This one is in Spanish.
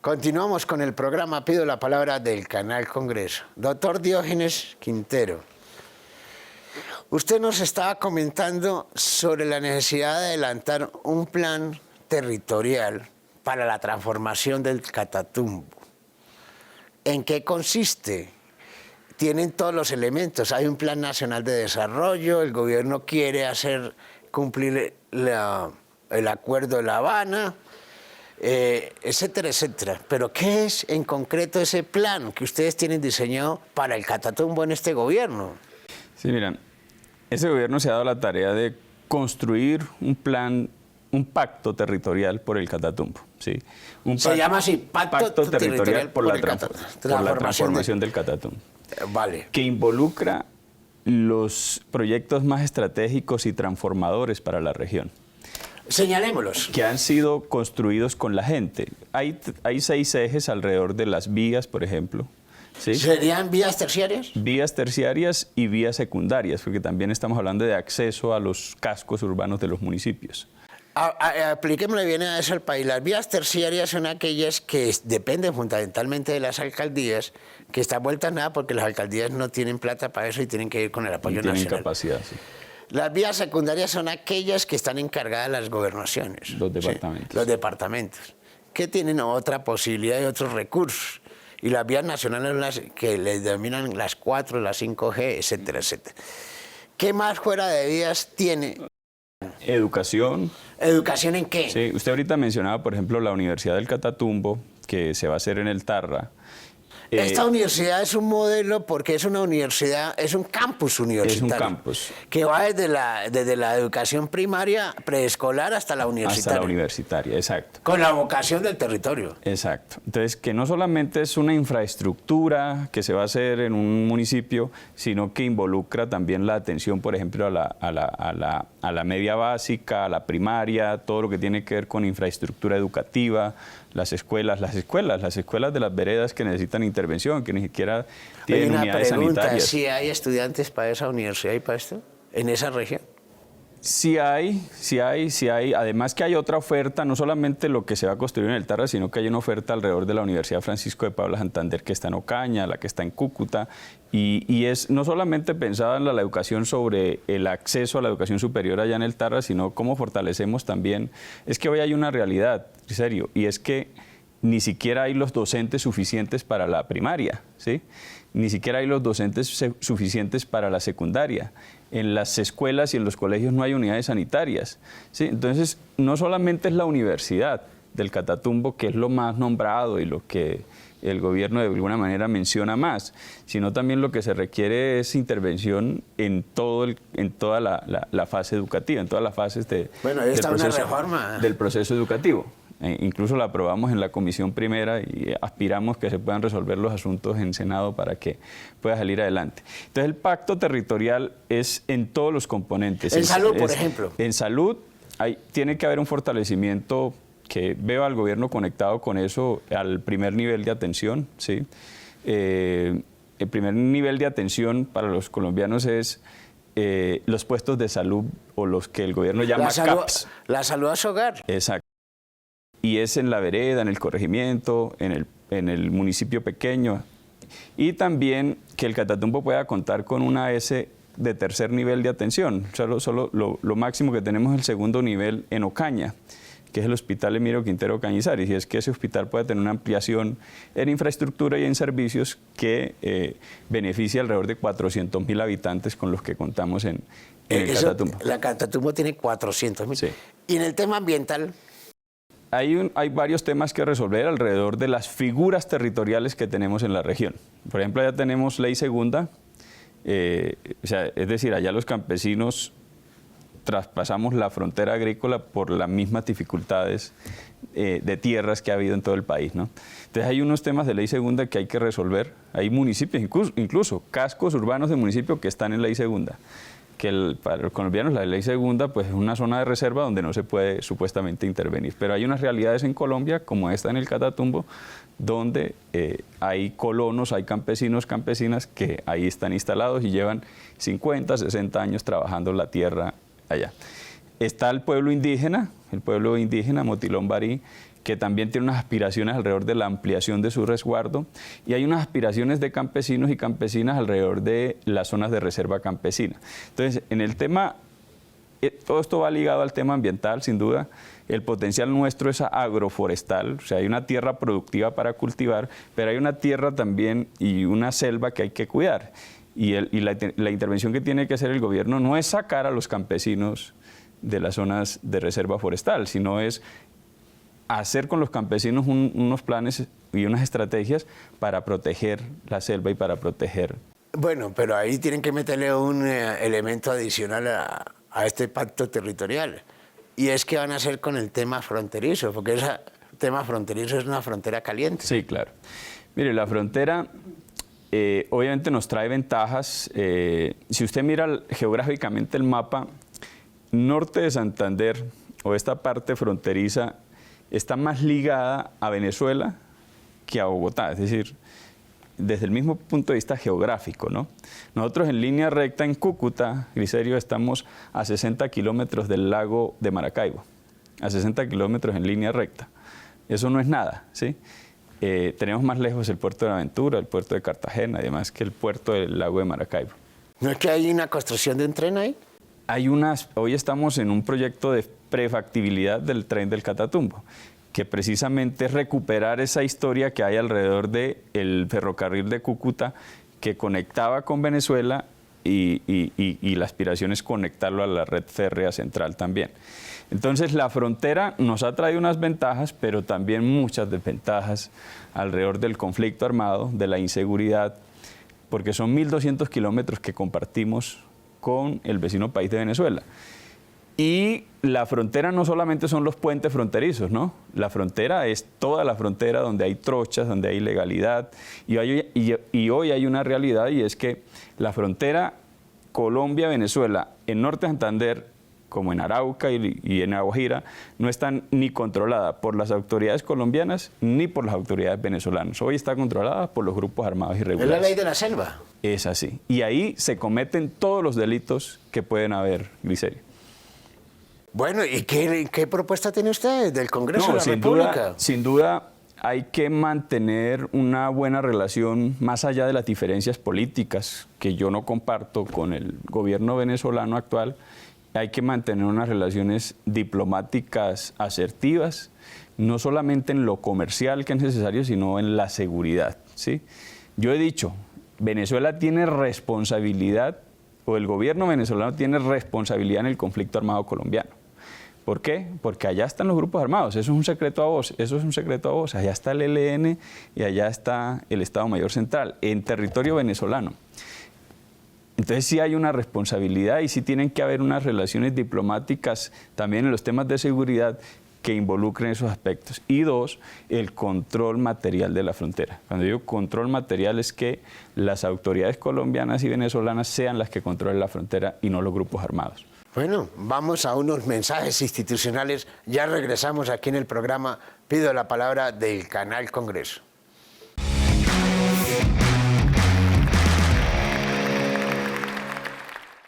Continuamos con el programa. Pido la palabra del Canal Congreso. Doctor Diógenes Quintero, usted nos estaba comentando sobre la necesidad de adelantar un plan territorial para la transformación del Catatumbo. ¿En qué consiste? Tienen todos los elementos. Hay un plan nacional de desarrollo, el gobierno quiere hacer cumplir el acuerdo de La Habana, etcétera, etcétera. Pero ¿qué es en concreto ese plan que ustedes tienen diseñado para el Catatumbo en este gobierno? Sí, mira, ese gobierno se ha dado la tarea de construir un plan, un pacto territorial por el Catatumbo. ¿Sí? Se llama así, Pacto Territorial por la transformación del Catatumbo. Vale. Que involucra los proyectos más estratégicos y transformadores para la región. Señalémoslos. Que han sido construidos con la gente. Hay 6 ejes alrededor de las vías, por ejemplo. ¿Sí? ¿Serían vías terciarias? Vías terciarias y vías secundarias, porque también estamos hablando de acceso a los cascos urbanos de los municipios. Apliquémosle bien a eso al país. Las vías terciarias son aquellas que dependen fundamentalmente de las alcaldías, que están vueltas nada porque las alcaldías no tienen plata para eso y tienen que ir con el apoyo nacional. Tienen capacidad, sí. Las vías secundarias son aquellas que están encargadas de las gobernaciones. Los departamentos. ¿Sí? Los departamentos, que tienen otra posibilidad y otros recursos. Y las vías nacionales son las que les denominan las 4, las 5G, etcétera, etcétera. ¿Qué más fuera de vías tiene? Educación. ¿Educación en qué? Sí, usted ahorita mencionaba, por ejemplo, la Universidad del Catatumbo, que se va a hacer en el Tarra. Esta universidad es un modelo porque es una universidad, es un campus universitario. Es un campus. Que va desde la educación primaria, preescolar, hasta la universitaria. Hasta la universitaria, exacto. Con la vocación del territorio. Exacto. Entonces, que no solamente es una infraestructura que se va a hacer en un municipio, sino que involucra también la atención, por ejemplo, a la media básica, a la primaria, todo lo que tiene que ver con infraestructura educativa, las escuelas de las veredas que necesitan intervención, que ni siquiera tienen unidades sanitarias. ¿Sí hay estudiantes para esa universidad y para esto, en esa región? Sí hay. Además que hay otra oferta, no solamente lo que se va a construir en el Tarra, sino que hay una oferta alrededor de la Universidad Francisco de Paula Santander, que está en Ocaña, la que está en Cúcuta, y es no solamente pensada en la educación sobre el acceso a la educación superior allá en el Tarra, sino cómo fortalecemos también. Es que hoy hay una realidad, en serio, y es que ni siquiera hay los docentes suficientes para la primaria, ¿sí? Ni siquiera hay los docentes suficientes para la secundaria. En las escuelas y en los colegios no hay unidades sanitarias, ¿sí? Entonces, no solamente es la Universidad del Catatumbo, que es lo más nombrado y lo que el gobierno de alguna manera menciona más, sino también lo que se requiere es intervención en toda la fase educativa, en todas las fases del proceso educativo. Incluso la aprobamos en la Comisión Primera y aspiramos que se puedan resolver los asuntos en Senado para que pueda salir adelante. Entonces, el pacto territorial es en todos los componentes. En salud, por ejemplo. En salud tiene que haber un fortalecimiento que veo al gobierno conectado con eso, al primer nivel de atención, ¿sí? El primer nivel de atención para los colombianos es los puestos de salud o los que el gobierno llama CAPS. La salud a su hogar. Exacto. Y es en la vereda, en el corregimiento, en el municipio pequeño. Y también que el Catatumbo pueda contar con una S de tercer nivel de atención. Solo lo máximo que tenemos es el segundo nivel en Ocaña, que es el Hospital Emilio Quintero Cañizares, y es que ese hospital puede tener una ampliación en infraestructura y en servicios que beneficia alrededor de 400.000 habitantes con los que contamos en el Catatumbo. La Catatumbo tiene 400.000. Sí. ¿Y en el tema ambiental? Hay varios temas que resolver alrededor de las figuras territoriales que tenemos en la región. Por ejemplo, allá tenemos ley segunda, es decir, allá los campesinos traspasamos la frontera agrícola por las mismas dificultades de tierras que ha habido en todo el país, ¿no? Entonces hay unos temas de ley segunda que hay que resolver. Hay municipios, incluso cascos urbanos de municipios que están en ley segunda. Que para los colombianos la ley segunda pues es una zona de reserva donde no se puede supuestamente intervenir. Pero hay unas realidades en Colombia, como esta en el Catatumbo, donde hay colonos, hay campesinos, campesinas que ahí están instalados y llevan 50, 60 años trabajando la tierra allá. Está el pueblo indígena Motilón Barí, que también tiene unas aspiraciones alrededor de la ampliación de su resguardo, y hay unas aspiraciones de campesinos y campesinas alrededor de las zonas de reserva campesina. Entonces, en el tema, todo esto va ligado al tema ambiental, sin duda. El potencial nuestro es agroforestal, o sea, hay una tierra productiva para cultivar, pero hay una tierra también y una selva que hay que cuidar. Y la intervención que tiene que hacer el gobierno no es sacar a los campesinos de las zonas de reserva forestal, sino es hacer con los campesinos unos planes y unas estrategias para proteger la selva y para proteger. Bueno, pero ahí tienen que meterle un elemento adicional a este pacto territorial, y es que van a hacer con el tema fronterizo, porque ese tema fronterizo es una frontera caliente. Sí, claro. Mire, la frontera obviamente nos trae ventajas. Si usted mira geográficamente el mapa, norte de Santander, o esta parte fronteriza, está más ligada a Venezuela que a Bogotá, es decir, desde el mismo punto de vista geográfico, ¿no? Nosotros en línea recta en Cúcuta, Griserio, estamos a 60 kilómetros del lago de Maracaibo, a 60 kilómetros en línea recta. Eso no es nada, ¿sí? Tenemos más lejos el puerto de Aventura, el puerto de Cartagena, además que el puerto del lago de Maracaibo. ¿No es que hay una construcción de un tren ahí? Hoy estamos en un proyecto de prefactibilidad del tren del Catatumbo, que precisamente es recuperar esa historia que hay alrededor del ferrocarril de Cúcuta, que conectaba con Venezuela, y la aspiración es conectarlo a la red férrea central también. Entonces la frontera nos ha traído unas ventajas, pero también muchas desventajas alrededor del conflicto armado, de la inseguridad, porque son 1.200 kilómetros que compartimos con el vecino país de Venezuela. Y la frontera no solamente son los puentes fronterizos, ¿no? La frontera es toda la frontera donde hay trochas, donde hay ilegalidad. Y hoy hay una realidad, y es que la frontera Colombia-Venezuela en Norte de Santander, como en Arauca y en La Guajira, no está ni controlada por las autoridades colombianas ni por las autoridades venezolanas. Hoy está controlada por los grupos armados irregulares. Es la ley de la selva. Es así. Y ahí se cometen todos los delitos que pueden haber, Griserio. Bueno, ¿y qué propuesta tiene usted del Congreso de la República? Sin duda hay que mantener una buena relación más allá de las diferencias políticas que yo no comparto con el gobierno venezolano actual. Hay que mantener unas relaciones diplomáticas asertivas, no solamente en lo comercial que es necesario, sino en la seguridad, ¿sí? Yo he dicho, Venezuela tiene responsabilidad, o el gobierno venezolano tiene responsabilidad en el conflicto armado colombiano. ¿Por qué? Porque allá están los grupos armados, eso es un secreto a voces, allá está el ELN y allá está el Estado Mayor Central, en territorio venezolano. Entonces sí hay una responsabilidad y sí tienen que haber unas relaciones diplomáticas también en los temas de seguridad que involucren esos aspectos. Y dos, el control material de la frontera. Cuando digo control material es que las autoridades colombianas y venezolanas sean las que controlen la frontera y no los grupos armados. Bueno, vamos a unos mensajes institucionales. Ya regresamos aquí en el programa Pido la Palabra del Canal Congreso.